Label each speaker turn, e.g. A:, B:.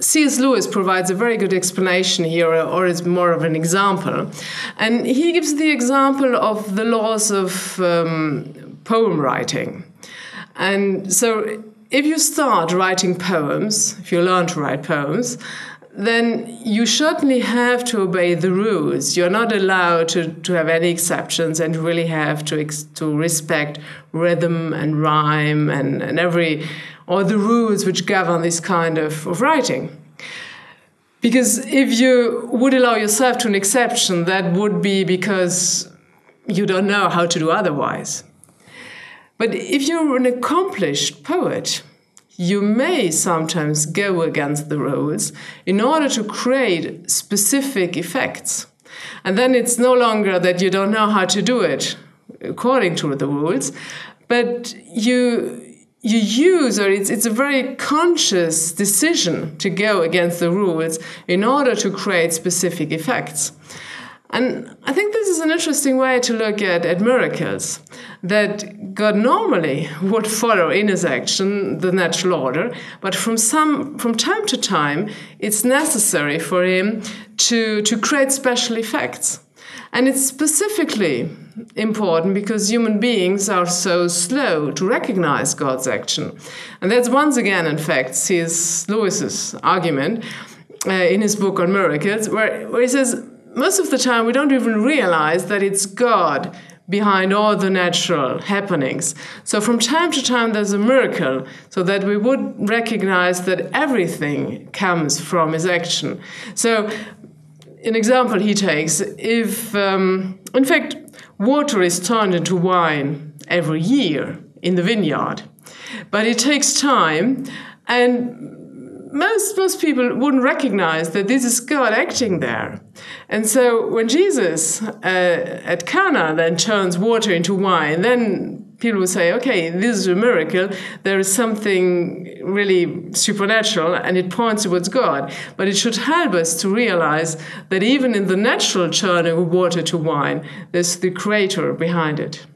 A: C.S. Lewis provides a very good explanation here, or is more of an example. And he gives the example of the laws of poem writing. And so if you start writing poems, if you learn to write poems, then you certainly have to obey the rules. You're not allowed to have any exceptions, and you really have to respect rhythm and rhyme and all the rules which govern this kind of writing. Because if you would allow yourself to an exception, that would be because you don't know how to do otherwise. But if you're an accomplished poet, you may sometimes go against the rules in order to create specific effects. And then it's no longer that you don't know how to do it according to the rules, but you use, or it's a very conscious decision to go against the rules in order to create specific effects. And I think this is an interesting way to look at miracles, that God normally would follow in his action the natural order, but from time to time, it's necessary for him to create special effects. And it's specifically important because human beings are so slow to recognize God's action. And that's once again, in fact, C.S. Lewis's argument in his book on miracles, where he says, most of the time we don't even realize that it's God behind all the natural happenings. So from time to time there's a miracle, so that we would recognize that everything comes from his action. So an example he takes, if in fact water is turned into wine every year in the vineyard, but it takes time, and most people wouldn't recognize that this is God acting there. And so when Jesus at Cana then turns water into wine, then people will say, okay, this is a miracle. There is something really supernatural, and it points towards God. But it should help us to realize that even in the natural turning of water to wine, there's the Creator behind it.